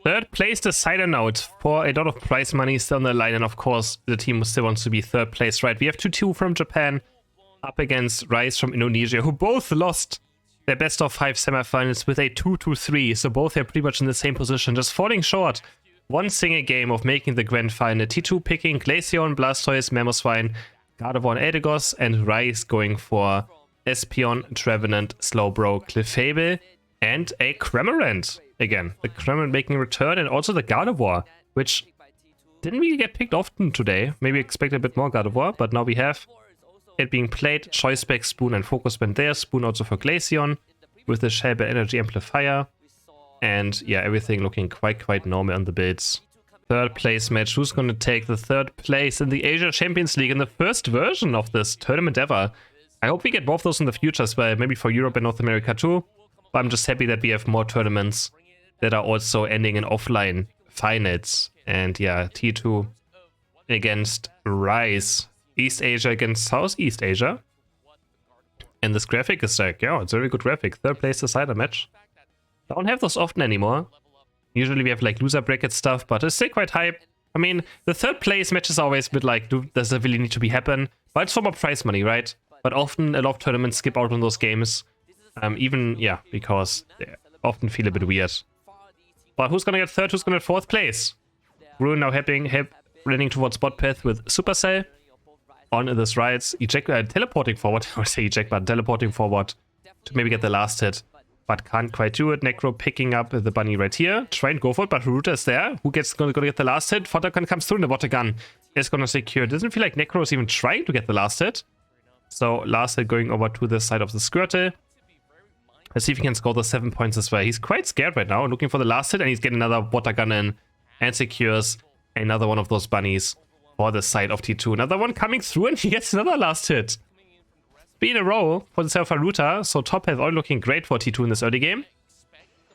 Third place decider note for a lot of prize money still on the line, and of course the team still wants to be third place, right? We have 2-2 from Japan up against Rise from Indonesia, who both lost their best of 5 semifinals with a 2-3, so both are pretty much in the same position, just falling short one single game of making the grand final. T2 picking Glaceon, Blastoise, Mamoswine, Gardevoir, and Eldegoss, and Rise going for Espeon, Trevenant, Slowbro, Clefable, and a Cramorant. Again, the Cramorant making a return, and also the Gardevoir, which didn't really get picked often today. Maybe expect a bit more Gardevoir, but now we have it being played. Choice Spec, Spoon, and Focus Band there. Spoon also for Glaceon with the Shell Bell Energy Amplifier. And yeah, everything looking quite normal on the builds. Third place match. Who's going to take the third place in the Asia Champions League in the first version of this tournament ever? I hope we get both those in the future as well, maybe for Europe and North America too. But I'm just happy that we have more tournaments that are also ending in offline finals. And yeah, T2 against Rise. East Asia against Southeast Asia. And this graphic is like, yeah, it's a very good graphic. Third place decider match. Don't have those often anymore. Usually we have like loser bracket stuff, but it's still quite hype. I mean, the third place match is always a bit like, does it really need to be happen? But it's for more prize money, right? But often a lot of tournaments skip out on those games. Even, yeah, because they often feel a bit weird. But who's gonna get third? Who's gonna get fourth place? Rune now running towards bot path with Supercell. On this rides, teleporting forward. I would say eject, but teleporting forward to maybe get the last hit. But can't quite do it. Necro picking up the bunny right here. Try and go for it, but Haruta is there. Who gonna get the last hit? Foddergun comes through and the water gun is gonna secure. Doesn't feel like Necro is even trying to get the last hit. So last hit going over to the side of the Squirtle. Let's see if he can score the 7 points as well. He's quite scared right now, looking for the last hit, and he's getting another water gun in and secures another one of those bunnies for the side of T2. Another one coming through, and he gets another last hit. 3 in a row for the self Haruta, so top health all looking great for T2 in this early game.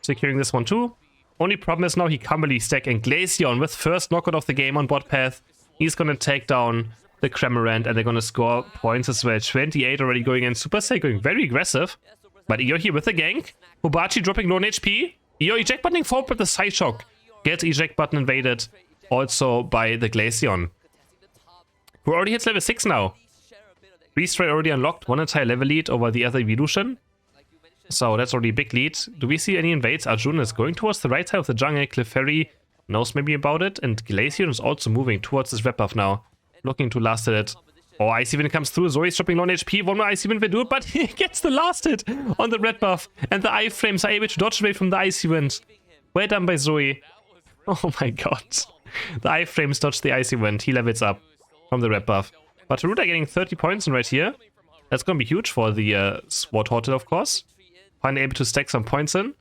Securing this one too. Only problem is now he can't really stack, and Glaceon with first knockout of the game on bot path. He's gonna take down the Cramorant, and they're gonna score points as well. 28 already going in. Supercell going very aggressive. But Io here with the gank. Hubachi dropping low on HP. Io eject buttoning forward, but the side shock gets eject button invaded also by the Glaceon, who already hits level 6 now. Restray already unlocked, one entire level lead over the other evolution. So that's already a big lead. Do we see any invades? Arjun is going towards the right side of the jungle. Clefairy knows maybe about it. And Glaceon is also moving towards this red buff now. Looking to last hit it. Oh, Icy Wind comes through. Zoe's dropping low on HP. One more Icy Wind will do it, but he gets the last hit on the red buff. And the iframes are able to dodge away from the Icy Wind. Well done by Zoe. Oh my god. The iframes dodge the Icy Wind. He levels up from the red buff. But Haruta getting 30 points in right here. That's going to be huge for the Sword Turtle, of course. Finally able to stack some points in.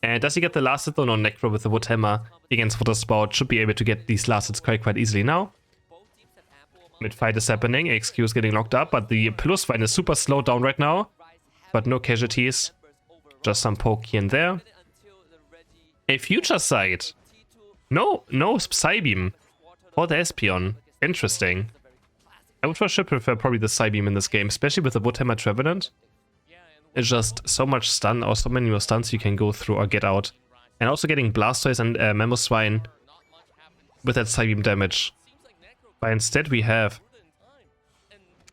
And does he get the last hit? Though no, Necro with the Wood Hammer against Water Spout should be able to get these last hits quite easily now. Mid-fight is happening. AXQ is getting locked up, but the plus vine is super slowed down right now. But no casualties. Just some poke here and there. A future sight. No Psybeam for the Espeon. Interesting. I would for sure prefer probably the Psybeam in this game, especially with the Wood Hammer Trevenant. It's just so much stun, or so many more stuns you can go through or get out. And also getting Blastoise and Mamoswine with that Psybeam damage. But instead we have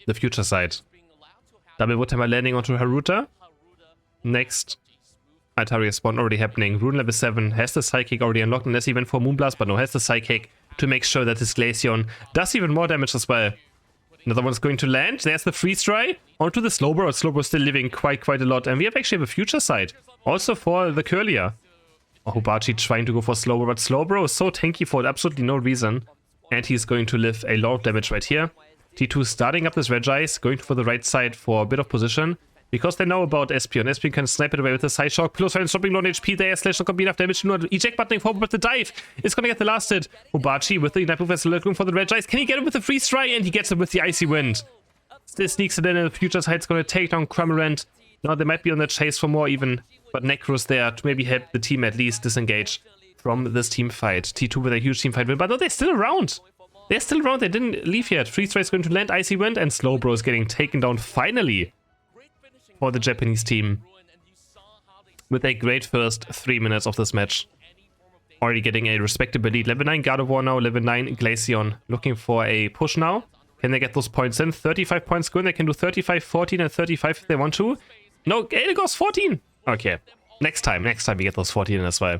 the future side. Double Wood Hammer landing onto Haruta. Next, Altaria spawn already happening. Rune level 7 has the Psychic already unlocked, unless he went for Moonblast, but no, has the Psychic to make sure that his Glaceon does even more damage as well. Another one's going to land. There's the Freeze Dry onto the Slowbro. Slowbro still living quite a lot. And we actually have a future side also for the Curlier. Hubachi trying to go for Slowbro, but Slowbro is so tanky for absolutely no reason. And he's going to live a lot of damage right here. T2 starting up this Regice, going for the right side for a bit of position. Because they know about Espeon. Espeon can snipe it away with the Side Shock. Plus, when stopping low on HP there, Slash not gonna be enough damage. No, eject buttoning forward, but the dive is gonna get the last hit. Hubachi with the Ignite Move is looking for the Regice. Can he get it with the Freeze Dry? And he gets it with the Icy Wind. Still sneaks it in, and the future side's gonna take down Cramorant. Now they might be on the chase for more even. But Necro's there to maybe help the team at least disengage from this team fight. T2 with a huge team fight win, but no, they're still around. They're still around, they didn't leave yet. Freeze Dry is going to land, Icy Wind, and Slowbro is getting taken down finally for the Japanese team. With a great first 3 minutes of this match. already getting a respectable lead. Level 9 God of War now, level 9 Glaceon looking for a push now. Can they get those points in? 35 points good. They can do 35, 14, and 35 if they want to. No, Elgos 14. Okay, next time we get those 14 in as well.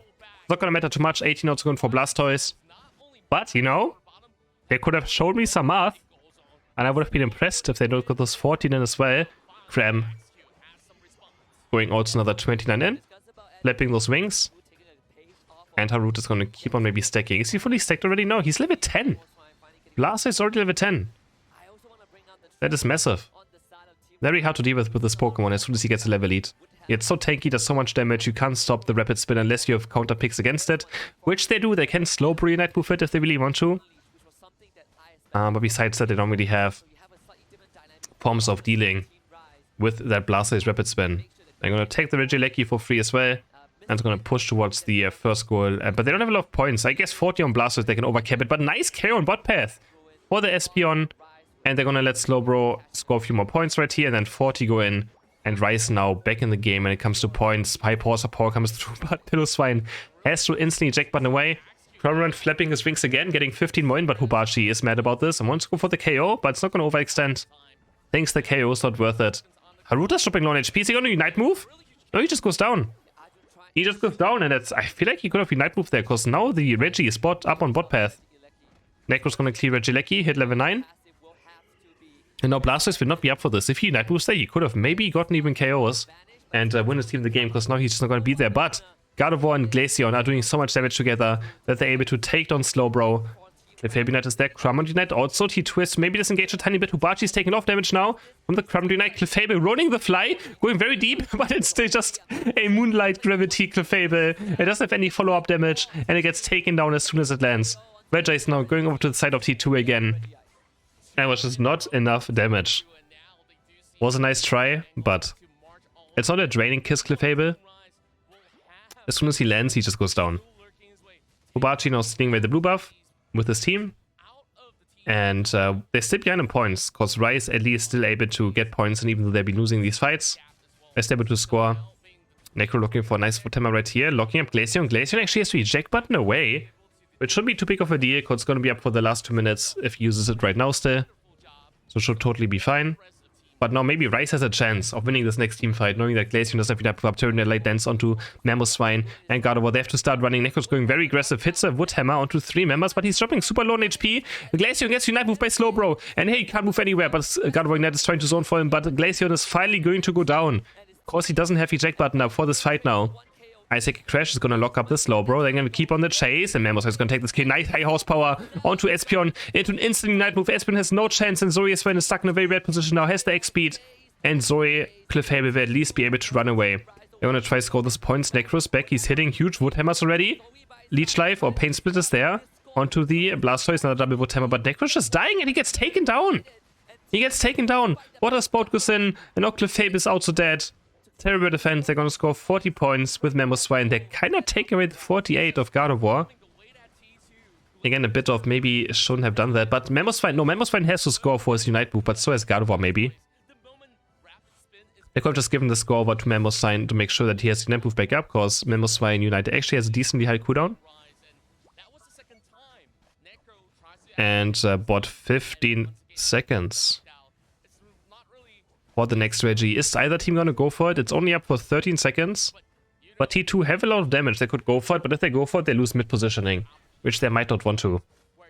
Not gonna matter too much. 18 also going for Blastoise. But, you know, they could have showed me some math. And I would have been impressed if they don't got those 14 in as well. Cram. Going also another 29 in. Flipping those wings. And Harut is gonna keep on maybe stacking. Is he fully stacked already? No, he's level 10. Blastoise is already level 10. That is massive. Very hard to deal with this Pokemon as soon as he gets a level lead. It's so tanky, does so much damage, you can't stop the rapid spin unless you have counter picks against it. Which they do, they can slow Unite move it if they really want to. But besides that, they don't really have forms of dealing with that Blastoise rapid spin. They're gonna take the Regieleki for free as well. And it's gonna push towards the first goal. But they don't have a lot of points. I guess 40 on Blastoise, they can overcap it. But nice KO on bot path for the Espeon. And they're gonna let Slowbro score a few more points right here. And then 40 go in. And Rice now back in the game when it comes to points. High power comes through, but Pillow has to instantly eject button away. Cramorant flapping his wings again, getting 15 more in, but Hubachi is mad about this and wants to go for the KO, but it's not gonna overextend. Thinks the KO is not worth it. Haruta's dropping low on HP. Is he gonna Unite move? No, he just goes down. He just goes down, and I feel like he could have Unite moved there, because now the Reggie is up on bot path. Necro's gonna clear Regieleki, hit level 9. And now Blastoise will not be up for this. If he Unite moves there, he could have maybe gotten even KOs and win his team the game, because now he's just not gonna be there. But God of War and Glaceon are doing so much damage together that they're able to take down Slowbro. If Unite is there, Cramorant Unite also T-Twist, maybe disengage a tiny bit. Hubachi's taking off damage now from the Cramorant Unite. Clefable rolling the fly, going very deep, but it's still just a Moonlight Gravity Clefable. It doesn't have any follow-up damage, and it gets taken down as soon as it lands. Reggie is now going over to the side of T2 again. And was just not enough damage. Was a nice try, but it's not a draining kiss Clefable. As soon as he lands, he just goes down. Hubachi now stealing away the blue buff with his team. And they're still behind in points, because Rice at least still able to get points, and even though they've been losing these fights, they're still able to score. Necro looking for a nice Futema right here, locking up Glaceon. Glaceon actually has to eject button away, which shouldn't be too big of a deal, because it's going to be up for the last 2 minutes if he uses it right now still. So it should totally be fine. But now maybe Rice has a chance of winning this next team fight, knowing that Glaceon doesn't have enough up, turning their light dance onto Mamoswine and God of War. They have to start running. Necro's going very aggressive, hits a Wood Hammer onto 3 members, but he's dropping super low on HP. Glaceon gets Unite move by Slowbro, and hey, he can't move anywhere, but God of War Ignite is trying to zone for him, but Glaceon is finally going to go down. Of course, he doesn't have eject button up for this fight now. Isaac Crash is going to lock up the Slowbro. They're going to keep on the chase. And Mammoth is going to take this kill. Nice high horsepower onto Espeon. Into an instant Unite move. Espeon has no chance. And Zoe is stuck in a very bad position now. Has the X speed. And Zoe, Clefable will at least be able to run away. They're going to try to score this points. Necro's back. He's hitting huge Wood Hammers already. Leech Life or Pain Split is there. Onto the Blastoise. Another double Wood Hammer. But Necro's just dying and he gets taken down. He gets taken down. Water Spout goes in. And now Clefable is also dead. Terrible defense. They're going to score 40 points with Mamoswine. They kind of take away the 48 of God of War. Again, a bit of maybe shouldn't have done that. But Mamoswine has to score for his Unite move, but so has God of War maybe. They could have just given the score over to Mamoswine to make sure that he has Unite move back up, because Mamoswine Unite actually has a decently high cooldown. And bought 15 seconds. For the next Reggie. Is either team gonna go for it? It's only up for 13 seconds. But T2 have a lot of damage. They could go for it, but if they go for it, they lose mid positioning, which they might not want to.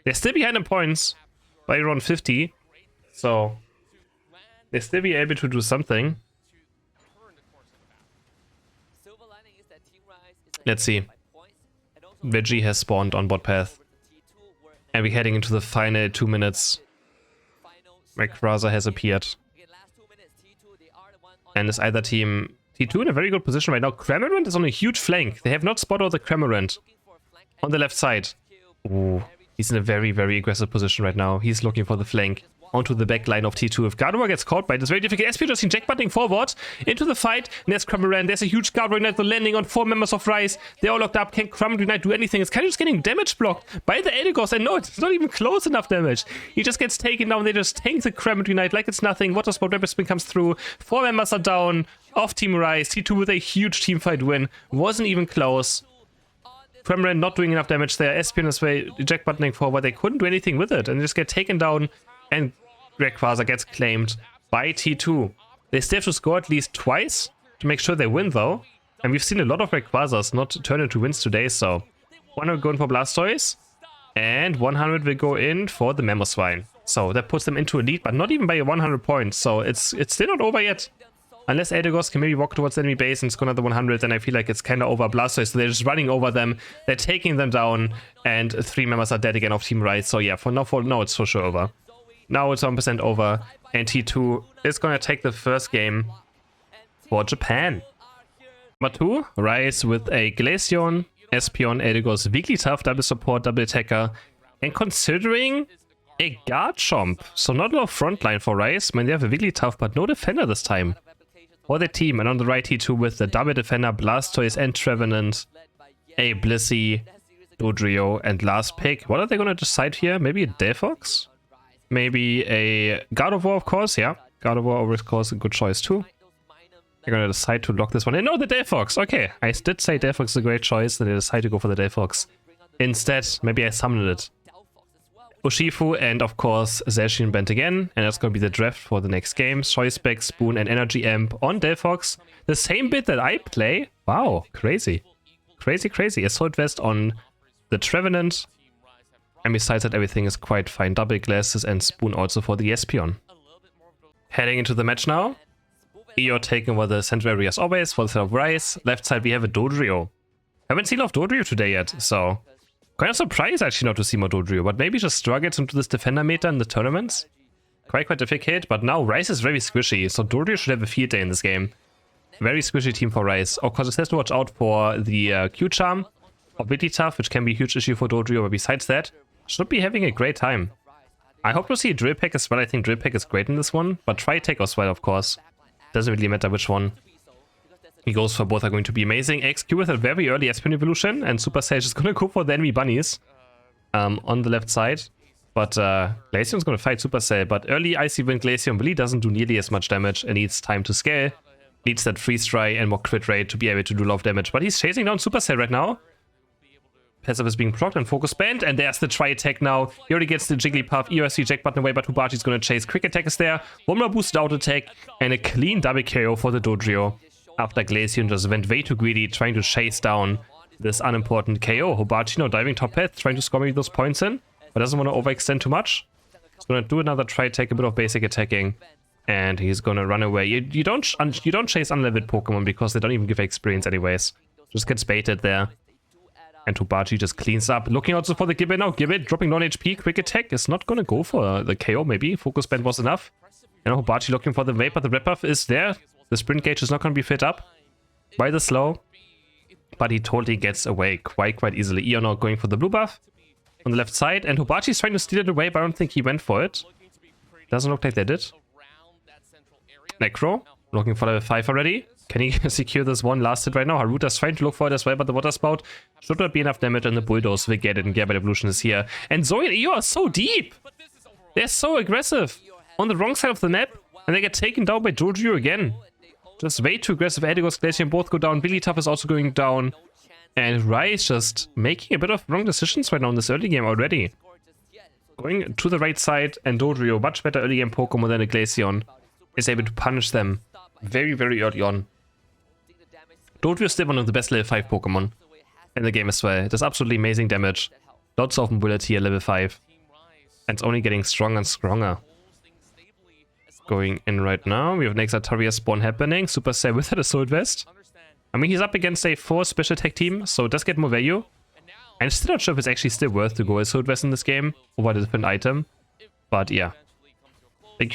They're still behind in points by around 50. So they still be able to do something. Let's see. Reggie has spawned on bot path. And we're heading into the final 2 minutes. Rayquaza has appeared. And this either team T2 in a very good position right now. Cramorant is on a huge flank. They have not spotted the Cramorant on the left side. Ooh, he's in a very, very aggressive position right now. He's looking for the flank onto the back line of T2. If God of War gets caught by it, it's very difficult. SP just inject butting forward into the fight. And there's Cramorant. There's a huge God of War Ignite landing on 4 members of Rice. They're all locked up. Can Cramorant Ignite do anything? It's kind of just getting damage blocked by the Elgos. And no, it's not even close enough damage. He just gets taken down. They just tank the Cramorant Ignite like it's nothing. Water Spout Rapid Spin comes through. 4 members are down off Team Rice. T2 with a huge team fight win. Wasn't even close. Kremlin not doing enough damage there. Espion is way eject buttoning forward. They couldn't do anything with it and just get taken down. And Rayquaza gets claimed by T2. They still have to score at least twice to make sure they win though. And we've seen a lot of Rayquazas not turn into wins today, so 100 going for Blastoise. And 100 will go in for the Mamoswine. So that puts them into a lead, but not even by 100 points. So it's still not over yet. Unless Eldegoss can maybe walk towards the enemy base and score another 100, then I feel like it's kind of over Blastoise. So they're just running over them. They're taking them down. And 3 members are dead again of Team Rise. So yeah, for now it's for sure over. Now it's 1% over. And T2 is going to take the first game for Japan. Number 2, Rise with a Glaceon, Espion, Eldegoss, weakly tough, double support, double attacker. And considering a Garchomp, so not a lot of frontline for Rise. I mean, they have a weakly tough, but no defender this time for the team. And on the right, T2 with the double defender, Blastoise and Trevenant, a Blissey, Dodrio, and last pick. What are they going to decide here? Maybe a Delphox? Maybe a Gardevoir, of course. Yeah, Gardevoir, of course, a good choice too. They're going to decide to lock this one in. No, the Delphox. Okay, I did say Delphox is a great choice, and they decide to go for the Delphox. Instead, maybe I summoned it. Urshifu and of course Zacian Bent again, and that's going to be the draft for the next game. Choice Spec, Spoon and Energy Amp on Delphox. The same bit that I play. Wow, crazy. Crazy. Assault Vest on the Trevenant. And besides that, everything is quite fine. Double Glasses and Spoon also for the Espion. Heading into the match now. Eeyore taking over the central area as always for the side of Rise. Left side we have a Dodrio. Haven't seen a lot of Dodrio today yet, so kind of surprised actually not to see more Dodrio, but maybe just struggles into this defender meta in the tournaments. Quite difficult, but now Rise is very squishy, so Dodrio should have a field day in this game. Very squishy team for Rise. Of course, it has to watch out for the Q-Charm of Witty Tough, which can be a huge issue for Dodrio, but besides that, should be having a great time. I hope to see a Drill Peck as well. I think Drill Peck is great in this one, but try Take as well, of course. Doesn't really matter which one. He goes for both are going to be amazing. XQ with a very early Espion evolution, and Super Sage is going to go for the enemy bunnies on the left side. But Glaceon's going to fight Super Cell, but early Icy Wind Glaceon really doesn't do nearly as much damage and needs time to scale. Needs that freeze dry and more crit rate to be able to do a lot of damage. But he's chasing down Super Cell right now. Passive is being procced and focus banned, and there's the try attack now. He already gets the Jigglypuff, EOSC Jack button away, but Hubachi's going to chase. Quick attack is there, one more boosted out attack, and a clean double KO for the Dodrio. After Glaceon just went way too greedy, trying to chase down this unimportant KO. Hubachi now diving top path, trying to score maybe those points in, but doesn't want to overextend too much. He's going to do another try attack, a bit of basic attacking, and he's going to run away. You don't chase unleveled Pokemon because they don't even give experience anyways. Just gets baited there. And Hubachi just cleans up. Looking also for the Gibbet now. Gibbet dropping non-HP. Quick attack is not going to go for the KO maybe. Focus band was enough. And Hubachi looking for the Vapor. The Red Buff is there. The Sprint Gauge is not going to be fit up by the slow. But he totally gets away quite easily. Eeyore now going for the Blue Buff on the left side. And Hubachi is trying to steal it away, but I don't think he went for it. Doesn't look like they did. Necro looking for level 5 already. Can he secure this one last hit right now? Haruta's trying to look for it as well, but the Water Spout should not be enough damage, and the Bulldoze will get it, and Gabite Evolution is here. And Zoe and Eeyore are so deep! They're so aggressive on the wrong side of the map, and they get taken down by Dodrio again. Just way too aggressive. Eldegoss, Glaceon both go down. Billy Tough is also going down. And Rise just making a bit of wrong decisions right now in this early game already. Going to the right side, and Dodrio, much better early game Pokemon than a Glaceon, is able to punish them very early on. Dodrio is still one of the best level 5 Pokemon in the game as well. It does absolutely amazing damage. Lots of mobility at level 5. And it's only getting stronger and stronger. Going in right now. We have next Ataria spawn happening. Super Cell with an Assault Vest. I mean, he's up against a 4 special attack team, so it does get more value. I'm still not sure if it's actually still worth to go Assault Vest in this game over a different item. But yeah. I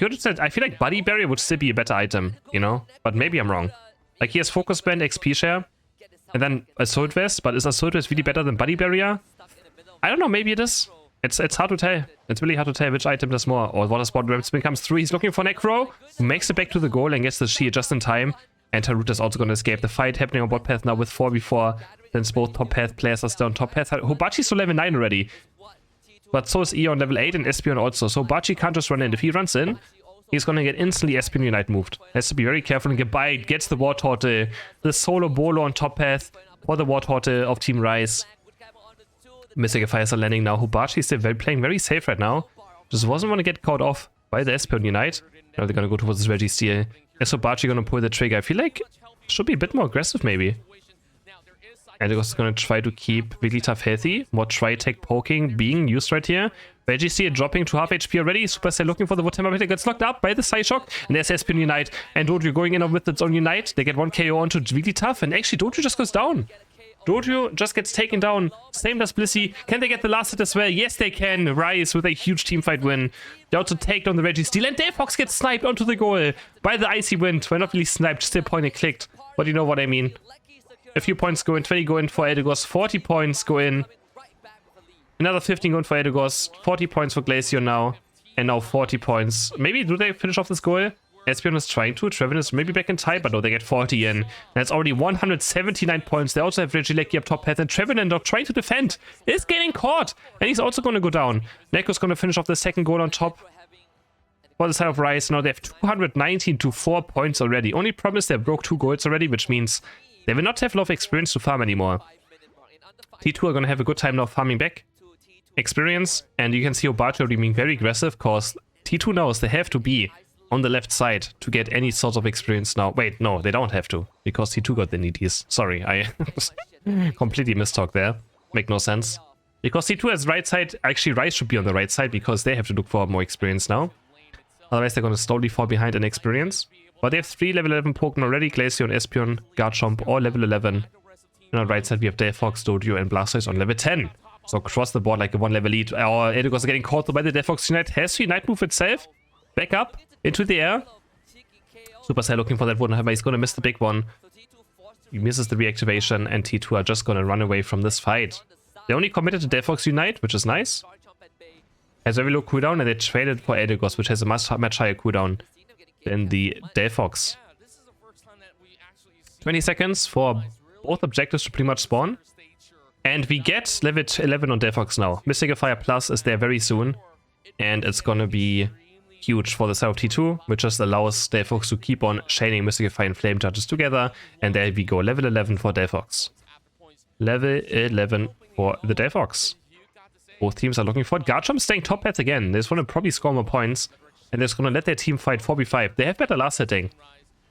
feel like Buddy Barrier would still be a better item, you know? But maybe I'm wrong. Like, he has Focus Band, XP Share, and then Assault Vest, but is Assault Vest really better than Buddy Barrier? I don't know, maybe it is. It's hard to tell. It's really hard to tell which item does more. Or Water Sport Ramp Spin comes through. He's looking for Necro, who makes it back to the goal and gets the shield just in time. And Haruta's also going to escape. The fight happening on bot path now with 4v4. Since both top path players are still on top path. Hubachi's to level 9 already. But so is Eeyore on level 8 and Espion also. So Hubachi can't just run in. If he runs in, he's going to get instantly Espion Unite moved. Has to be very careful and get by. Gets the Wartortle, the Solo Bolo on top path for the Wartortle of Team Rise. Mystic Fires are landing now. Hubachi is still playing very safe right now. Just wasn't want to get caught off by the Espeon Unite. Now they're gonna go towards this Registeel. Is Hubachi gonna pull the trigger? I feel like should be a bit more aggressive maybe. And is gonna try to keep Wigglytuff healthy. More Tri-Tech poking being used right here. Registeel dropping to half HP already. Supercell looking for the Woodhammer, but it gets locked up by the Psyshock. And there's Espeon Unite. And Dojo going in with its own Unite. They get 1 KO onto Wigglytuff. And actually Dojo just goes down. Dojo just gets taken down. Same as Blissey. Can they get the last hit as well? Yes, they can. Rise with a huge teamfight win. They also take down the Registeel. And Delphox gets sniped onto the goal by the Icy Wind. Well, not really sniped, still point and clicked. But you know what I mean. A few points go in. 20 go in for Eldegoss. 40 points go in. Another 15 going for Eldegoss. 40 points for Glaceon now. And now 40 points. Maybe do they finish off this goal? Espeon is trying to. Trevin is maybe back in time, but no, they get 40 in. That's already 179 points. They also have Regieleki up top path, and Trevenant trying to defend is getting caught. And he's also going to go down. Neko's going to finish off the second goal on top for the side of Rise. Now they have 219 to 4 points already. Only problem is they broke 2 goals already, which means they will not have a lot of experience to farm anymore. T2 are going to have a good time now farming back experience. And you can see Hubachi already being very aggressive, because T2 knows they have to be on the left side to get any sort of experience now. Wait, no, they don't have to, because T2 got the needies. Sorry, I completely mistalked there. Make no sense. Because T2 has right side, actually Rise should be on the right side, because they have to look for more experience now. Otherwise they're going to slowly fall behind in experience. But they have 3 level 11 Pokemon already. Glaceon, Espeon, Garchomp, all level 11. And on the right side we have Delphox, Dodio, and Blastoise on level 10. So across the board like a 1 level lead. Our Eldegoss is getting caught by the Delphox Unite. Has the Unite move itself. Back up into the air. Supercell looking for that Woodhammer. He's going to miss the big one. He misses the reactivation, and T2 are just going to run away from this fight. They only committed to Delphox Unite, which is nice. Has very low cooldown, and they traded for Eldegoss, which has a much higher cooldown than the Delphox. 20 seconds for both objectives to pretty much spawn. And we get level 11 on Delphox now. Mystic Fire Plus is there very soon. And it's going to be huge for the side of T2, which just allows Delphox to keep on chaining Mystic Fire and Flame Charges together. And there we go, level 11 for Delphox. Level 11 for the Delphox. Both teams are looking for it. Garchomp staying top path again. They just want to probably score more points. And they're just going to let their team fight 4v5. They have better last hitting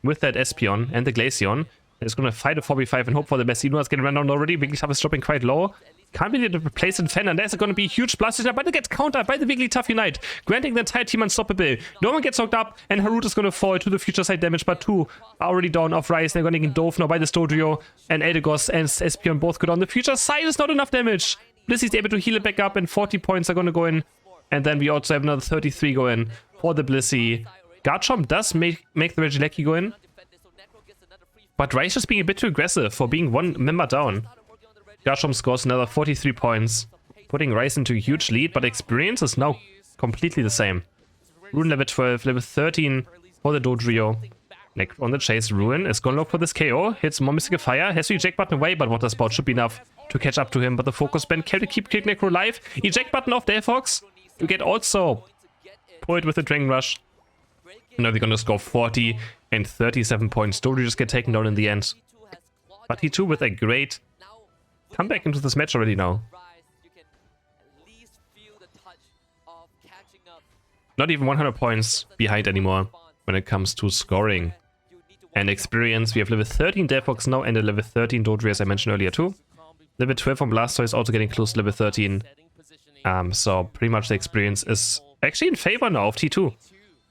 with that Espeon and the Glaceon. They're just going to fight a 4v5 and hope for the best. Inua's getting run down already. Wigglytuff is dropping quite low. Can't be able to replace and defend, and there's going to be a huge blast, but it gets countered by the Wigglytuff Unite, granting the entire team unstoppable. No one gets knocked up, and Harut is going to fall to the future side damage, but 2 are already down off Rise. They're going to get dove now by the Stodio, and Eldegoss and Espeon both go down. The future side is not enough damage. Blissey's able to heal it back up, and 40 points are going to go in. And then we also have another 33 go in for the Blissey. Garchomp does make the Regieleki go in, but Rise just being a bit too aggressive for being 1 member down. Garchomp scores another 43 points, putting Rise into a huge lead, but experience is now completely the same. Ruin level 12, level 13 for the Dodrio. Necro on the chase. Ruin is going to look for this KO, hits more Mystic Fire, has to eject button away, but Water Spout should be enough to catch up to him. But the focus band can keep Necro alive. Eject button off Delphox. You get also pulled with the Dragon Rush. Now they're going to score 40 and 37 points. Dodrio just get taken down in the end. But T2 with a great comeback into this match already now. Not even 100 points behind anymore when it comes to scoring and experience. We have level 13 Delphox now and a level 13 Dodrio, as I mentioned earlier too. Level 12 from Blastoise also getting close to level 13. So pretty much the experience is actually in favor now of T2.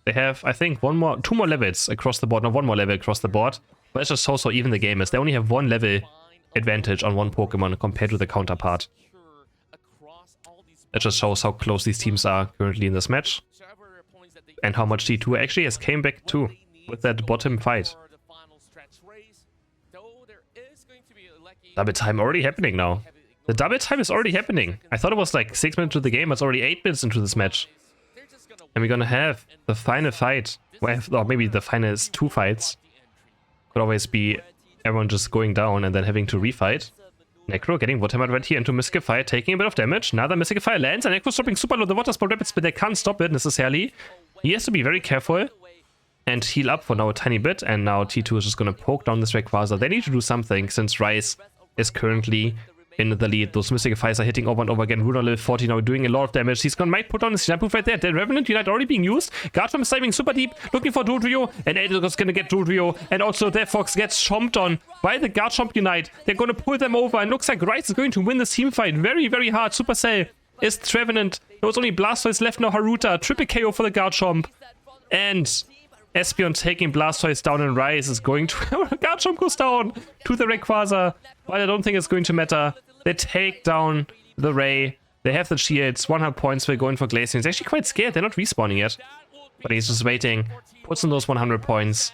They have, I think, 2 more levels across the board. Not 1 more level across the board. But it's just so even the game is. They only have 1 level advantage on 1 Pokemon compared to the counterpart. It just shows how close these teams are currently in this match. And how much T2 actually has came back too with that bottom fight. Double time already happening now. The double time is already happening. I thought it was like 6 minutes into the game. It's already 8 minutes into this match. And we're gonna have the final fight. Or maybe the final 2 fights. Could always be everyone just going down and then having to refight. Necro getting Watermud right here into Mystic Fire, taking a bit of damage. Another Mystic Fire lands, and Necro's dropping super low the Water Spout Rapids, but they can't stop it necessarily. He has to be very careful and heal up for now a tiny bit, and now T2 is just gonna poke down this Rayquaza. They need to do something since Rise is currently in the lead. Those Mystical Fires are hitting over and over again. Rune on level 40 now doing a lot of damage. He's gonna might put on his shampoo right there. The Revenant Unite already being used. Guardtrump is diving super deep, looking for Dodrio, and Edelgard's gonna get Dodrio, and also their Fox gets chomped on by the Guardtrump Unite. They're gonna pull them over, and looks like Rice is going to win this team fight very, very hard. Supercell is Trevenant. There was only Blastoise left now. Haruta, triple KO for the Guardtrump, and Espeon taking Blastoise down, and Rice is going to... Guardtrump goes down to the Rayquaza, but I don't think it's going to matter. They take down the Ray. They have the shields. 100 points. We're going for Glaceon. He's actually quite scared. They're not respawning yet. But he's just waiting. Puts in those 100 points.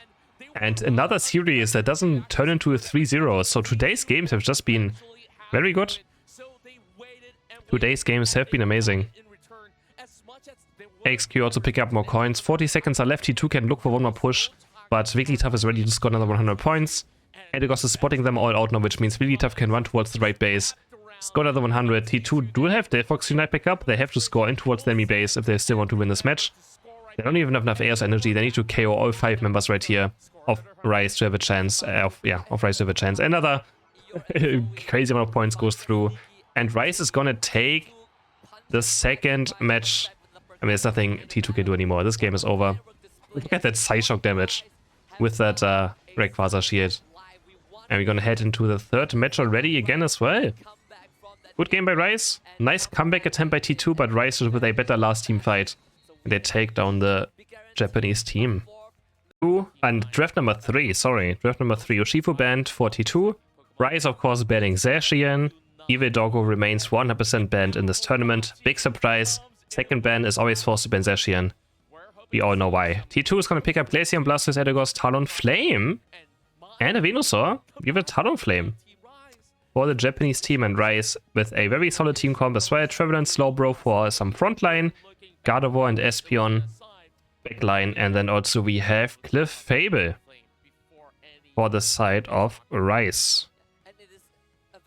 And another series that doesn't turn into a 3-0. So today's games have just been very good. Today's games have been amazing. XQ also pick up more coins. 40 seconds are left. T2 can look for one more push. But Wigglytuff is ready to score another 100 points. Edelgard is spotting them all out now, which means Wigglytuff can run towards the right base. Score another 100. T2 do have their Fox Unite back up. They have to score in towards the enemy base if they still want to win this match. They don't even have enough Air's energy. They need to KO all 5 members right here of Rice to have a chance. Of Rice to have a chance. Another crazy amount of points goes through. And Rice is gonna take the second match. I mean, there's nothing T2 can do anymore. This game is over. Look at that Psyshock damage with that Rayquaza shield. And we're gonna head into the third match already again as well. Good game by Rice. Nice comeback attempt by T2, but Rice with a better last team fight. They take down the Japanese team. And draft number 3, Draft number 3, Urshifu banned for T2. Rice, of course, banning Zacian. Evil Doggo remains 100% banned in this tournament. Big surprise. Second ban is always forced to ban Zacian. We all know why. T2 is going to pick up Glaceon, Blastoise, Edelgard, Talonflame, and a Venusaur. Give it Talonflame for the Japanese team, and Rice with a very solid team comp as well. Trevenant, Slowbro for some frontline, Gardevoir and Espeon backline, and then also we have Clefable for the side of Rice.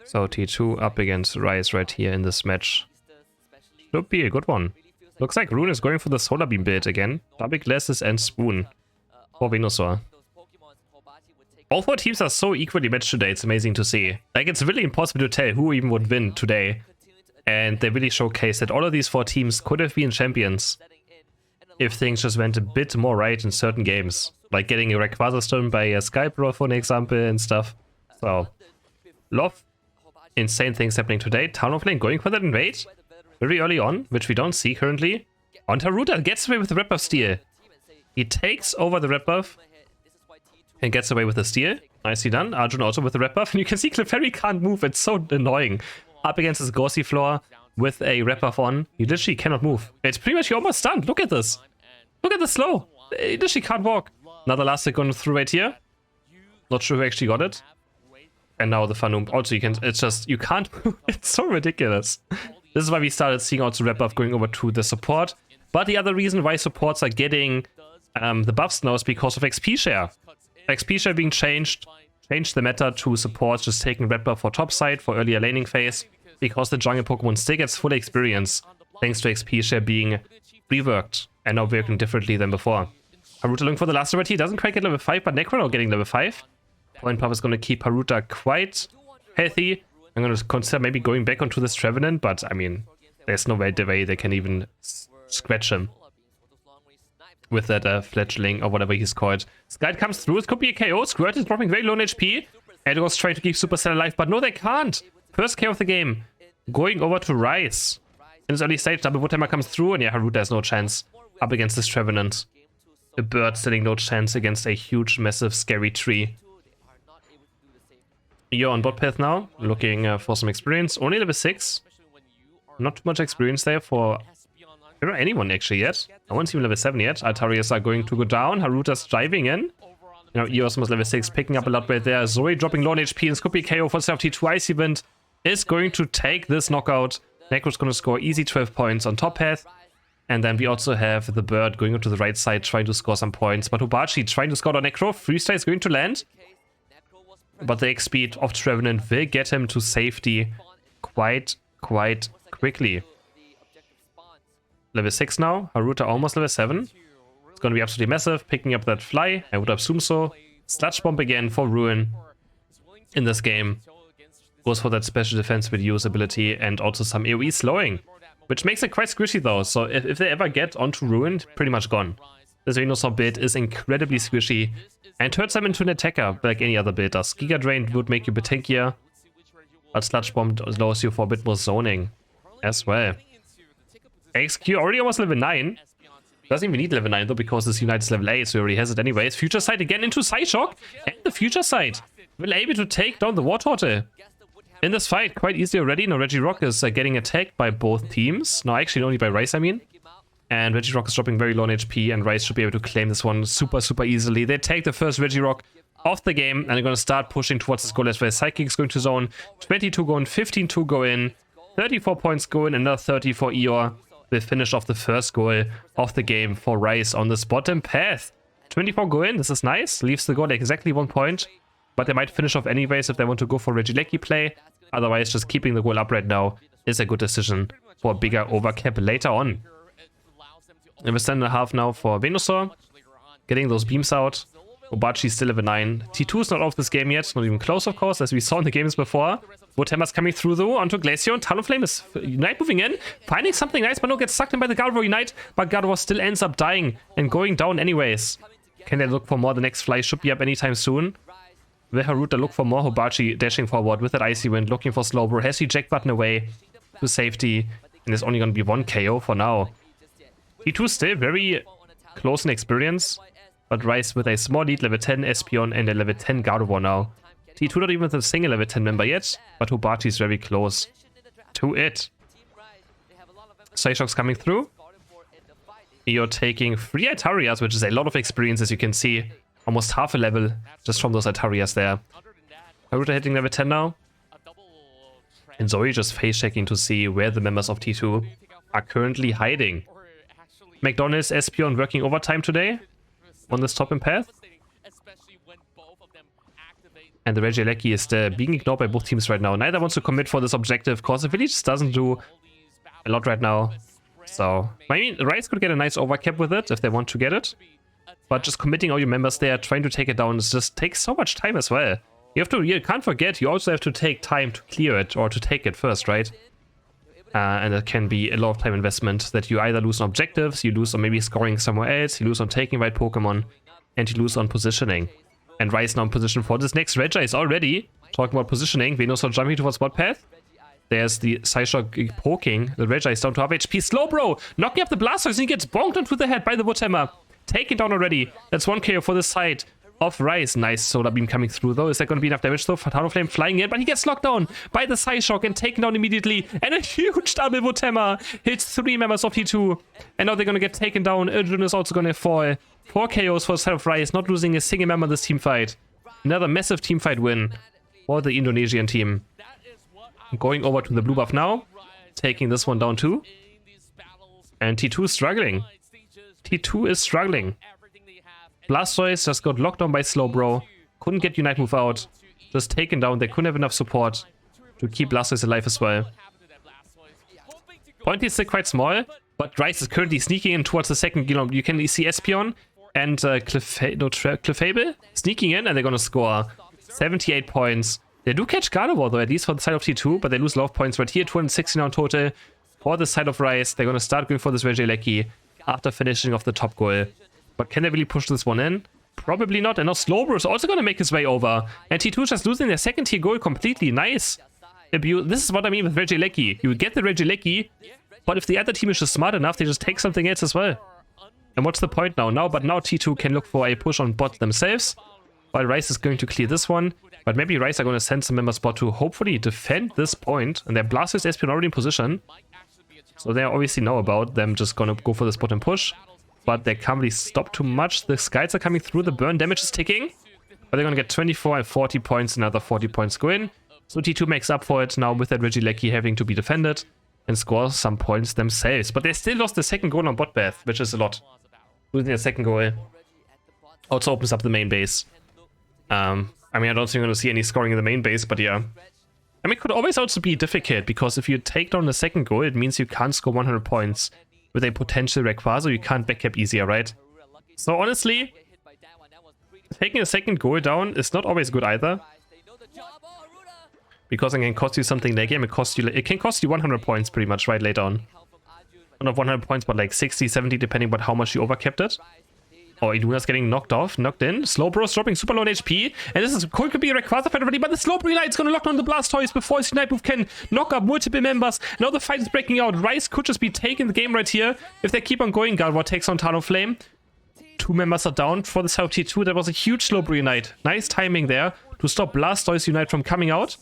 So T2 up against Rice right here in this match. Should be a good one. Looks like Rune is going for the Solar Beam build again. Double Glasses and Spoon for Venusaur. All 4 teams are so equally matched today, it's amazing to see. Like, it's really impossible to tell who even would win today. And they really showcase that all of these 4 teams could have been champions if things just went a bit more right in certain games. Like getting a Rayquaza Stone by a Skype for an example and stuff. So, love insane things happening today. Talonflame going for that invade very early on, which we don't see currently. And Haruta gets away with the Red Buff steal. He takes over the Red Buff and gets away with the steal. Nicely done. Arjun also with the Red Buff. And you can see Clefairy can't move. It's so annoying. Up against this Gorsey floor with a Red Buff on. He literally cannot move. It's pretty much almost stunned. Look at this. Look at the slow. He literally can't walk. Another Elastic going through right here. Not sure who actually got it. And now the Fanum. Also, you can. It's just, you can't move. It's so ridiculous. This is why we started seeing also Red Buff going over to the support. But the other reason why supports are getting the buffs now is because of XP share. XP share being changed the meta to supports just taking Red Buff for top side for earlier laning phase, because the jungle Pokemon still gets full experience thanks to XP share being reworked and now working differently than before. Haruta looking for the last He doesn't quite get level 5, but Necro now getting level 5. Point Puff is going to keep Haruta quite healthy. I'm going to consider maybe going back onto this Trevenant, but I mean, there's no way they can even scratch him with that fledgling or whatever he's called. Skite comes through. It could be a KO. Squirt is dropping very low on HP. Edelgard's trying to keep Supercell alive, but no, they can't. First KO of the game. Going over to Rice. In this early stage, Double Woodhammer comes through, and yeah, Haruta has no chance up against this Trevenant. A bird standing no chance against a huge, massive, scary tree. You're on bot path now, looking for some experience. Only level 6. Not too much experience there for anyone actually yet. No one's even level 7 yet. Altarias are going to go down. Haruta's driving in. You know, Eos was level 6, picking up a lot right there. Zoe dropping low on HP, and Scoopy KO for self T2 Ice Event is going to take this knockout. Necro's going to score easy 12 points on top path. And then we also have the bird going onto the right side trying to score some points. But Hubachi trying to score on Necro. Freestyle is going to land. But the X-Speed of Trevenant will get him to safety quite quickly. Level 6 now. Haruta almost level 7. It's going to be absolutely massive. Picking up that fly. I would assume so. Sludge Bomb again for Ruin in this game. Goes for that special defense with use ability and also some AoE slowing, which makes it quite squishy though. So if they ever get onto Ruined, pretty much gone. This Venusaur build is incredibly squishy and turns them into an attacker like any other build does. Giga Drain would make you a bit tankier, but Sludge Bomb allows you for a bit more zoning as well. XQ already almost level 9. Doesn't even need level 9 though, because this Unite is level 8, so he already has it anyways. Future Sight again into Psyshock, and the Future Sight will able to take down the Wartortle in this fight quite easily already. Now Regirock is getting attacked by both teams. No, actually only by Rice, I mean. And Regirock is dropping very low on HP, and Rice should be able to claim this one super easily. They take the first Regirock off the game, and they're going to start pushing towards this goal as well. Psychic is going to zone, 22 go in, 15 to go in, 34 points go in, another 30 for Eeyore. Will finish off the first goal of the game for Rice on this bottom path. 24 go in, this is nice. Leaves the goal at exactly 1 point. But they might finish off anyways if they want to go for Regieleki play. Otherwise, just keeping the goal up right now is a good decision for a bigger overcap later on. And we're 10.5 now for Venusaur. Getting those beams out. Obachi still level 9. T2 is not off this game yet, not even close of course, as we saw in the games before. Woodhammer's coming through though onto Glaceon. Talonflame is Unite moving in, finding something nice, but no, gets sucked in by the Gardevoir Unite. But Gardevoir still ends up dying and going down anyways. Can they look for more? The next fly should be up anytime soon. Will Haruta look for more? Hobachi dashing forward with that Icy Wind, looking for Slowbro. Has the Jack button away to safety, and there's only going to be 1 KO for now. T2 still very close in experience, but Rice with a small lead, level 10 Espeon and a level 10 Gardevoir now. T2 not even with a single level 10 member yet, but Hobachi is very close to it. Psyshock's coming through. You're taking 3 Itarias, which is a lot of experience as you can see. Almost half a level just from those Itarias there. Haruta hitting level 10 now. And Zoe just face checking to see where the members of T2 are currently hiding. McDonald's, Espeon working overtime today on this top path. And the Regieleki is being ignored by both teams right now. Neither wants to commit for this objective, because the village just doesn't do a lot right now. So, I mean, Rice could get a nice overcap with it if they want to get it. But just committing all your members there, trying to take it down, just takes so much time as well. You can't forget, you also have to take time to clear it or to take it first, right? And it can be a lot of time investment that you either lose on objectives, you lose on maybe scoring somewhere else, you lose on taking right Pokemon, and you lose on positioning. And Rice now in position for this next Regis already. Talking about positioning, Venusaur jumping towards what path? There's the Psyshock poking the Regis down to half HP. Slowbro knocking up the Blastoise, and he gets bonked onto the head by the Woodhammer. Taken down already. That's 1 KO for the side of Rice. Nice Solar Beam coming through though. Is that going to be enough damage though for Talonflame flying in? But he gets locked down by the Psyshock and taken down immediately. And a huge double Woodhammer hits 3 members of T2. And now they're going to get taken down. Ildren is also going to fall. 4 KOs for the side of Rice, not losing a single member in this team fight. Another massive team fight win for the Indonesian team. Going over to the blue buff now. Taking this one down too. And T2 is struggling. T2 is struggling. Blastoise just got locked down by Slowbro. Couldn't get Unite move out. Just taken down. They couldn't have enough support to keep Blastoise alive as well. Point is still quite small, but Rice is currently sneaking in towards the second. You can see Espeon and Clefable sneaking in, and they're gonna score 78 points. They do catch Gardevoir though, at least for the side of T2, but they lose a lot of points right here. 260 now in total for the side of Rice. They're gonna start going for this Regieleki after finishing off the top goal. But can they really push this one in? Probably not. And now Slowbro is also going to make his way over. And T2 is just losing their second tier goal completely. Nice. This is what I mean with Regieleki. You get the Regieleki, but if the other team is just smart enough, they just take something else as well. And what's the point now? But now T2 can look for a push on bot themselves, while Rice is going to clear this one. But maybe Rice are going to send some members bot to hopefully defend this point. And their Blastoise Espeon already in position. So they obviously know about them just going to go for this bot and push. But they can't really stop too much. The Skies are coming through. The burn damage is ticking. But they're going to get 24 and 40 points. Another 40 points go in. So T2 makes up for it now with that Regieleki having to be defended and score some points themselves. But they still lost the second goal on bot path, which is a lot. Losing their second goal also opens up the main base. I mean, I don't think you're going to see any scoring in the main base, but yeah. I mean, it could always also be difficult, because if you take down the second goal, it means you can't score 100 points with a potential Rayquaza. You can't backcap easier, right? So honestly, taking a second goal down is not always good either. Because it can cost you something late game. It can cost you 100 points pretty much right later on. Not 100 points, but like 60, 70, depending on how much you overcapped it. Oh, Iluna's getting knocked in. Slowbro's dropping super low on HP. And this could be a Rayquaza fight already, but the Slowbro Unite's gonna lock down the Blastoise before his Unite move can knock up multiple members. Now the fight is breaking out. Rice could just be taking the game right here. If they keep on going, Gardevoir takes on Talonflame. 2 members are down for the side of T2. That was a huge Slowbro Unite. Nice timing there to stop Blastoise Unite from coming out.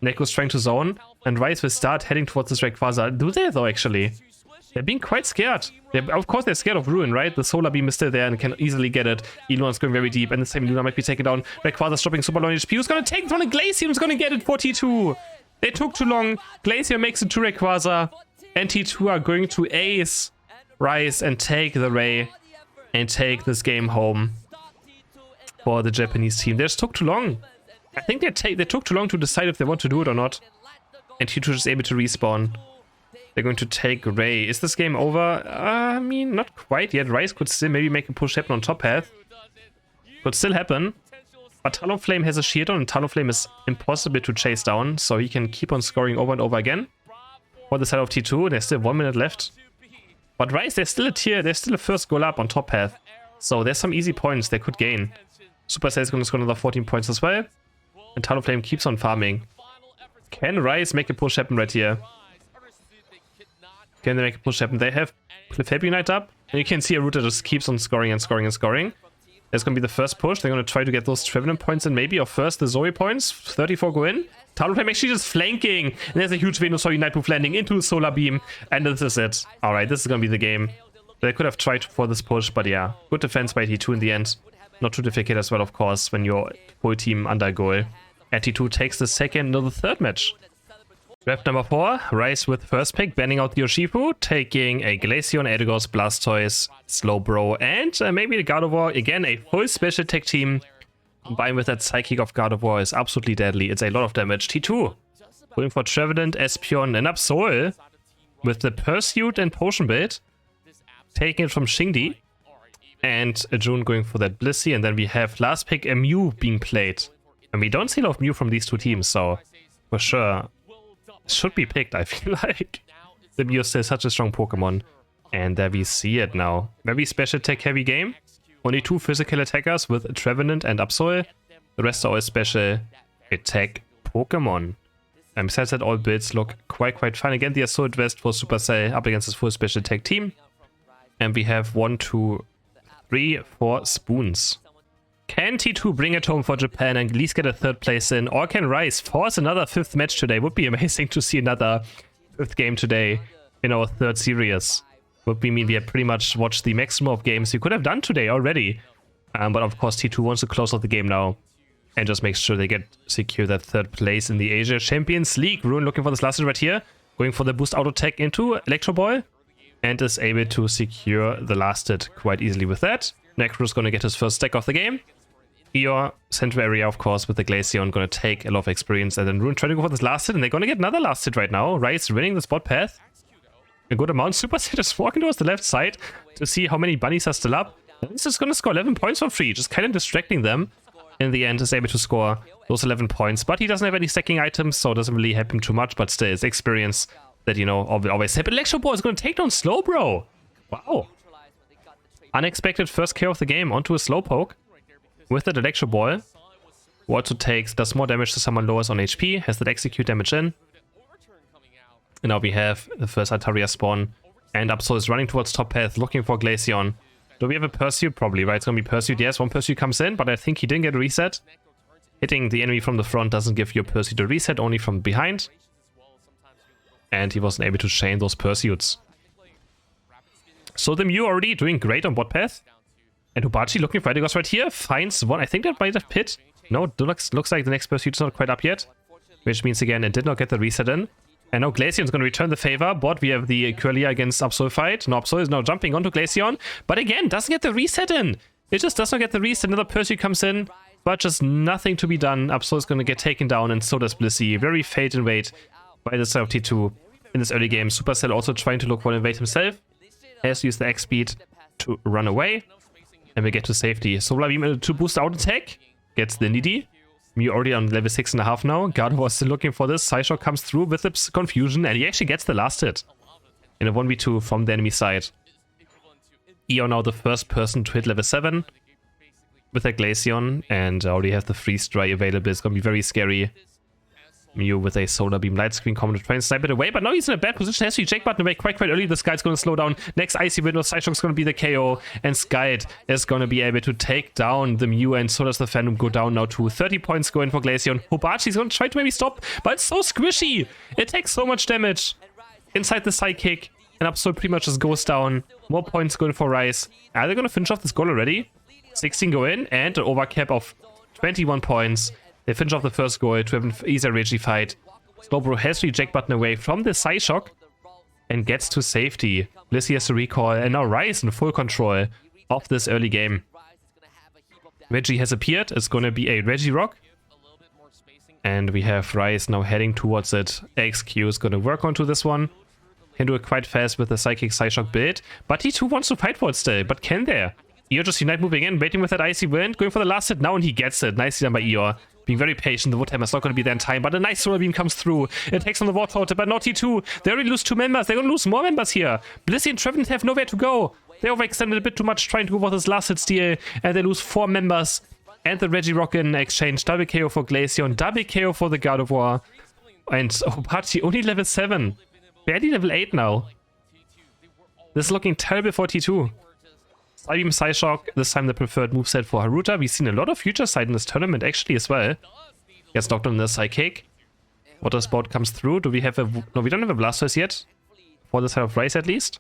Neko's trying to zone, and Rice will start heading towards this Rayquaza. Do they though, actually? They're being quite scared. Of course, they're scared of Ruin, right? The Solar Beam is still there and can easily get it. Eluna's going very deep, and this time Luna might be taken down. Rayquaza's dropping super low on HP. Who's going to take it on? And Glaceon's going to get it for T2. They took too long. Glaceon makes it to Rayquaza, and T2 are going to ace Rice and take the Ray and take this game home for the Japanese team. They just took too long. I think they took too long to decide if they want to do it or not. And T2 is able to respawn. They're going to take Ray. Is this game over? I mean, not quite yet. Rice could still maybe make a push happen on top path. Could still happen. But Talonflame has a shield on, and Talonflame is impossible to chase down, so he can keep on scoring over and over again. For the side of T2, there's still 1 minute left. But Rice, there's still a tier, there's still a first goal up on top path. So there's some easy points they could gain. Supercell is going to score another 14 points as well. And Talonflame keeps on farming. Can Rice make a push happen right here? Can they make a push happen? They have Clefairy Unite up, and you can see a route that just keeps on scoring and scoring and scoring. That's going to be the first push. They're going to try to get those Trevenant points in maybe, or first the Zoe points. 34 go in. Talonflame actually just flanking. And there's a huge Venusaur Unite move landing into the Solar Beam. And this is it. Alright, this is going to be the game. They could have tried for this push, but yeah. Good defense by T2 in the end. Not too difficult as well, of course, when your whole team under a goal. And T2 takes the second or the third match. Draft number 4, Rice with first pick, banning out the Urshifu, taking a Glaceon, Eldegoss, Blastoise, Slowbro, and maybe the Gardevoir. Again, a full special tech team. Combined with that Psychic of Gardevoir is absolutely deadly. It's a lot of damage. T2 going for Trevenant, Espeon, and Absol with the Pursuit and Potion build. Taking it from Shingdi. And June going for that Blissey, and then we have last pick a Mew being played. And we don't see a lot of Mew from these two teams, so for sure should be picked, I feel like. The Mew is still such a strong Pokemon. And there we see it now. Very special tech heavy game. Only 2 physical attackers with Trevenant and Absol. The rest are all special attack Pokemon. And besides that, all builds look quite fine. Again, the Assault Vest for Supercell up against this full special attack team. And we have 1, 2, 3, 4 spoons. Can T2 bring it home for Japan and at least get a 3rd place in? Or can Rice force another 5th match today? Would be amazing to see another 5th game today in our 3rd series. Would mean we have pretty much watched the maximum of games we could have done today already. But of course T2 wants to close out the game now. And just make sure they secure that 3rd place in the Asia Champions League. Ruin looking for this last hit right here. Going for the boost auto tech into Electro Ball. And is able to secure the last hit quite easily with that. Necro's going to get his first stack of the game. Eeyore, central area, of course, with the Glaceon, going to take a lot of experience. And then Ruin trying to go for this last hit, and they're going to get another last hit right now. Rice winning the spot path. A good amount. Supercell just walking towards the left side to see how many bunnies are still up. And this is going to score 11 points for free, just kind of distracting them. In the end, is able to score those 11 points. But he doesn't have any stacking items, so it doesn't really help him too much. But still, it's experience that, you know, always help. Electro Ball is going to take down Slowbro. Wow. Unexpected first kill of the game onto a Slowpoke. With that Electro Ball, who also does more damage to someone lowest on HP, has that execute damage in. And now we have the first Altaria spawn, and Absol is running towards top path, looking for Glaceon. Do we have a Pursuit? Probably, right? It's gonna be Pursuit. Yes, one Pursuit comes in, but I think he didn't get a reset. Hitting the enemy from the front doesn't give you a Pursuit a reset, only from behind. And he wasn't able to chain those Pursuits. So the Mew already doing great on bot path. And Ubachi looking for Eldegoss right here, finds one. I think that might have pit. No, looks like the next Pursuit's not quite up yet. Which means, again, it did not get the reset in. And now Glaceon's going to return the favor. Bot, we have the Curlia against Absol fight. No, Absol is now jumping onto Glaceon. But again, doesn't get the reset in. It just does not get the reset. Another Pursuit comes in. But just nothing to be done. Absol is going to get taken down, and so does Blissey. Very fade and wait by the side of T2 in this early game. Supercell also trying to look for an invade himself. Has to use the X speed to run away. And we get to safety. Solar Beam to boost out attack. Gets the Nidhi. Mew already on level 6.5 now. God was still looking for this. Psyshock comes through with its confusion, and he actually gets the last hit in a 1v2 from the enemy side. Eon now the first person to hit level 7 with a Glaceon, and already have the freeze dry available. It's gonna be very scary. Mew with a solar beam light screen coming to try and snipe it away, but now he's in a bad position. Has to eject button away quite early. The Sky's going to slow down. Next icy window, Psyshock's going to be the KO, and Skyed is going to be able to take down the Mew, and so does the Phantom go down now to 30 points going for Glaceon. Hobachi's going to try to maybe stop, but it's so squishy. It takes so much damage inside the Psychic, and Absol pretty much just goes down. More points going for Rise. Are they going to finish off this goal already? 16 go in, and an overcap of 21 points. They finish off the first goal to have an easier Reggie fight. Slowbro has to eject button away from the Psyshock and gets to safety. Blissey has to recall, and now Rise in full control of this early game. Reggie has appeared. It's going to be a Regirock. And we have Rise now heading towards it. XQ is going to work onto this one. Can do it quite fast with the Psychic Psyshock build. But T2 wants to fight for it still. But can there? Eeyore just Unite moving in, waiting with that Icy Wind, going for the last hit now, and he gets it. Nicely done by Eeyore. Being very patient, the Woodhammer's not going to be there in time, but a nice solar beam comes through. It takes on the Wartortle, but not T2. They already lose 2 members. They're going to lose more members here. Blissey and Trevenant have nowhere to go. They overextended a bit too much trying to go for this last hit steal, and they lose 4 members. And the Regirock in exchange. Double KO for Glaceon, double KO for the God of War. And Opachi only level 7. Barely level 8 now. This is looking terrible for T2. Psybeam Psyshock, this time the preferred moveset for Haruta. We've seen a lot of future side in this tournament actually as well. Gets knocked on the Psychic. Water Spout comes through. Do we have a... No, we don't have a Blastoise yet. For the side of Rise at least.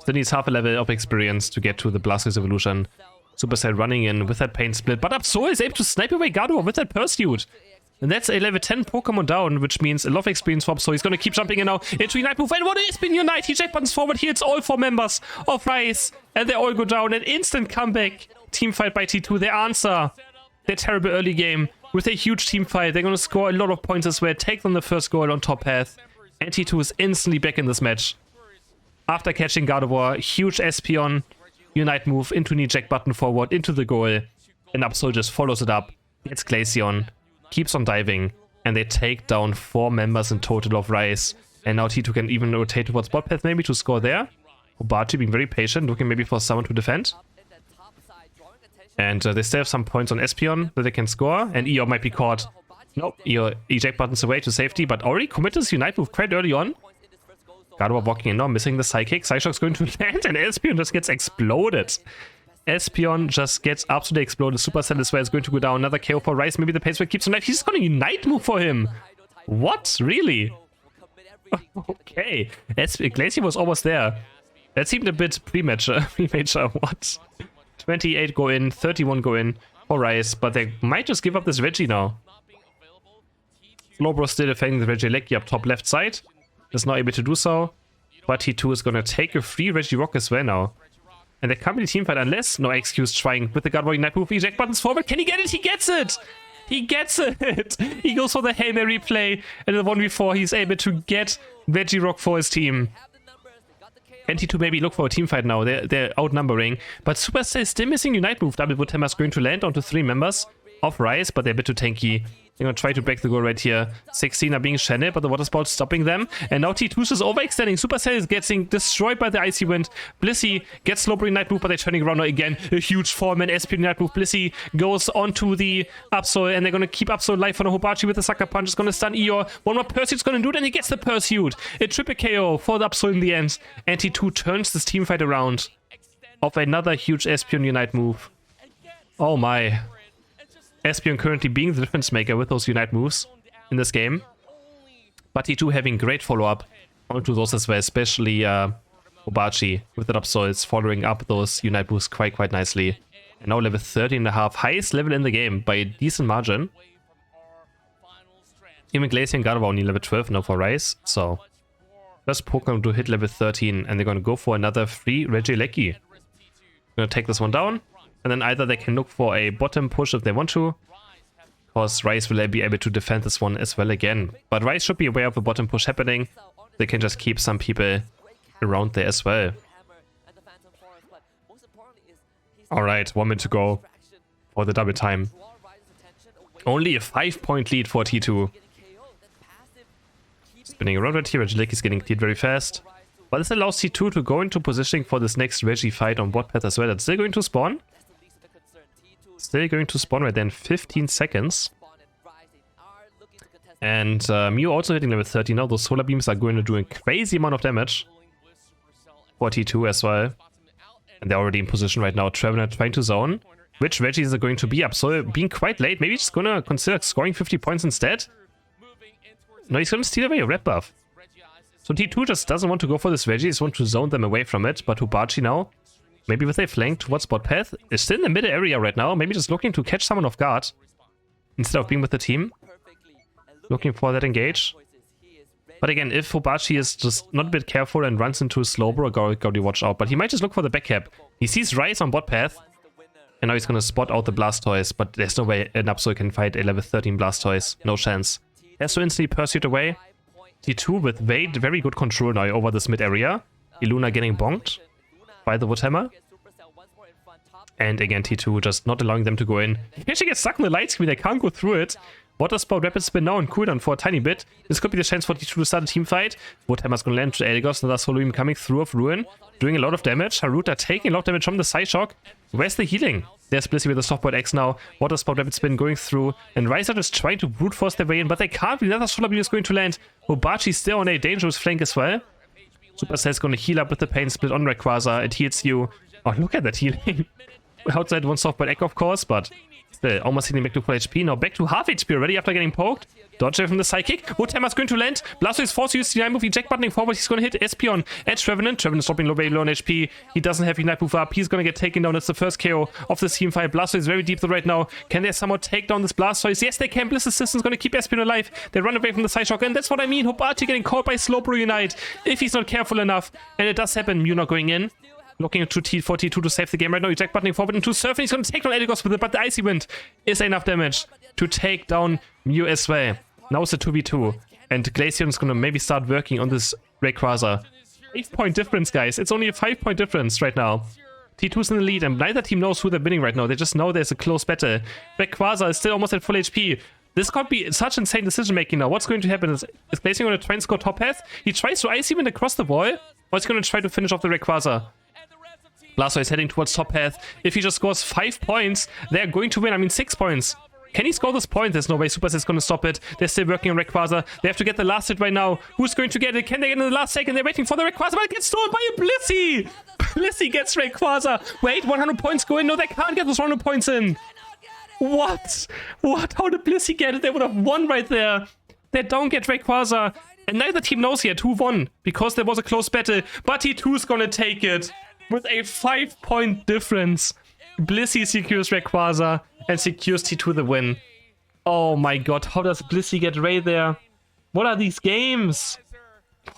Still needs half a level of experience to get to the Blastoise evolution. Supercell running in with that Pain Split. But Absol is able to snipe away Gardevoir with that Pursuit. And that's a level 10 Pokemon down, which means a lot of experience for Absol. He's going to keep jumping in now into Unite move. And what is been Unite? He eject buttons forward. He hits all 4 members of Rise. And they all go down. An instant comeback. Team fight by T2. They answer their terrible early game with a huge team fight. They're going to score a lot of points as well. Take them the first goal on top path. And T2 is instantly back in this match. After catching Gardevoir, huge Espeon Unite move into an eject button forward into the goal. And Absol just follows it up. Gets Glaceon. Keeps on diving, and they take down 4 members in total of Rise. And now T2 can even rotate towards bot path maybe to score there. Hobachi being very patient, looking maybe for someone to defend. And they still have some points on Espeon that they can score, and Eeyore might be caught. Nope, Eeyore eject buttons away to safety, but already committed his Unite move quite early on. Gardevoir walking in now, missing the Psychic. Psyshock's going to land, and Espeon just gets exploded. Espeon just gets absolutely exploded. Supercell as well is going to go down. Another KO for Rise. Maybe the pace keeps him alive. He's going to Unite move for him. What? Really? Okay. Glacier was almost there. That seemed a bit premature. What? 28 go in, 31 go in for Rise, but they might just give up this Reggie now. Slowbro still defending the Regieleki up top left side. Is not able to do so. But T2 is going to take a free Regirock as well now. And they can't be the team fight unless no excuse trying with the Gardevoir Unite move. Eject buttons forward. Can he get it? He gets it! He gets it! He goes for the Hail Mary play. And in the 1v4, he's able to get Regirock for his team. And T2 maybe look for a team fight now. They're outnumbering. But Supercell is still missing Unite move. Double Woodhammer is going to land onto 3 members of Rise, but they're a bit too tanky. They're going to try to break the goal right here. 16 are being shanded, but the Water Spout's stopping them. And now T2 is overextending. Supercell is getting destroyed by the Icy Wind. Blissey gets Slowbro Unite move, but they're turning around now again. A huge 4-man SP Unite move. Blissey goes onto the Absol, and they're going to keep Absol alive for the Hobachi with the Sucker Punch. It's going to stun Eeyore. One more Pursuit's going to do it, and he gets the Pursuit. A triple KO for the Absol in the end. And T2 turns this team fight around of another huge Espeon Unite move. Oh my. Espeon currently being the difference maker with those Unite moves in this game. But T2 having great follow-up onto those as well, especially Hobachi with that Absol is following up those Unite moves quite nicely. And now level 13.5, highest level in the game by a decent margin. Even Glacier and Gardevoir only level 12 now for Rise, so first Pokemon to hit level 13, and they're going to go for another free Regieleki. Going to take this one down. And then either they can look for a bottom push if they want to, because Rise will be able to defend this one as well again. But Rise should be aware of a bottom push happening. They can just keep some people around there as well. Alright, 1 minute to go for the double time. Only a 5-point lead for T2. Spinning around right here, Angelique is getting cleared very fast. But this allows T2 to go into positioning for this next Reggie fight on bot path as well. It's still going to spawn. Still going to spawn right then, 15 seconds. And Mew also hitting level 30 now. Those solar beams are going to do a crazy amount of damage for T2 as well. And they're already in position right now. Traveler trying to zone. Which Reggie is going to be up? So being quite late. Maybe just gonna consider scoring 50 points instead. No, he's gonna steal away a red buff. So T2 just doesn't want to go for this Reggie. He just wants to zone them away from it. But Hubachi now, maybe with a flank towards bot path, is still in the middle area right now. Maybe just looking to catch someone off guard instead of being with the team. Looking for that engage. But again, if Hubachi is just not a bit careful and runs into a slow bro, gotta watch out. But he might just look for the back cap. He sees Ryze on bot path. And now he's gonna spot out the Blastoise. But there's no way an Absol can fight a level 13 Blastoise. No chance. Has to instantly pursued away. T2 with very good control now over this mid area. Iluna getting bonked by the Woodhammer. And again, T2 just not allowing them to go in. He actually gets stuck in the light screen. They can't go through it. Water Spout, Rapid Spin now on cooldown for a tiny bit. This could be the chance for T2 to start a team fight. Woodhammer's gonna land to Elgos. Another Solo Beam coming through of Ruin. Doing a lot of damage. Haruta taking a lot of damage from the Side Shock. Where's the healing? There's Blissey with the Softboard X now. Water Spout, Rapid Spin going through. And Ryze are just trying to brute force their way in, but they can't. Another Solar Beam is going to land. Hubachi still on a dangerous flank as well. Supercell's gonna heal up with the Pain Split on Rayquaza. It heals you. Oh, look at that healing. Outside one Softboard Egg, of course, but still almost healing back to full HP. Now back to half HP already after getting poked. Dodge away from the Psychic. Woodhammer's going to land. Blastoise forced to use the Ignite move. Eject buttoning forward. He's going to hit SP on Edge Revenant. Revenant dropping very low on HP. He doesn't have Ignite move up. He's going to get taken down. It's the first KO of this team fight. Blastoise is very deep right now. Can they somehow take down this Blastoise? Yes, they can. Bliss Assistant's going to keep Espion alive. They run away from the Side Shock. And that's what I mean. Hubachi getting caught by Slowbro Unite if he's not careful enough. And it does happen. Mew not going in. Looking to T2 to save the game right now. Eject buttoning forward into Surf. And he's going to take down Elgos with it. But the Icy Wind is enough damage to take down Mew as well. Now it's a 2v2. And Glaceon's going to maybe start working on this Rayquaza. 5-point difference, guys. It's only a 5-point difference right now. T2's in the lead, and neither team knows who they're winning right now. They just know there's a close battle. Rayquaza is still almost at full HP. This could be such insane decision making now. What's going to happen is Glaceon going to try and score top path. He tries to Icy Wind across the wall. Or he's going to try to finish off the Rayquaza. Blastoise is heading towards top path. If he just scores 5 points, they're going to win. I mean, 6 points. Can he score this point? There's no way Supercell's going to stop it. They're still working on Rayquaza. They have to get the last hit right now. Who's going to get it? Can they get it in the last second? They're waiting for the Rayquaza, but it gets stolen by a Blissey! Blissey gets Rayquaza. Wait, 100 points go in. No, they can't get those 100 points in. What? What? How did Blissey get it? They would have won right there. They don't get Rayquaza. And neither team knows yet who won, because there was a close battle. But T2's going to take it with a 5-point difference. Blissey secures Rayquaza and secures T2 the win. Oh my god, how does Blissey get Ray there? What are these games?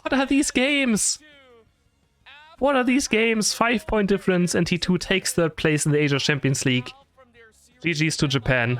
What are these games? What are these games? 5-point difference and T2 takes third place in the Asia Champions League. GG's to Japan.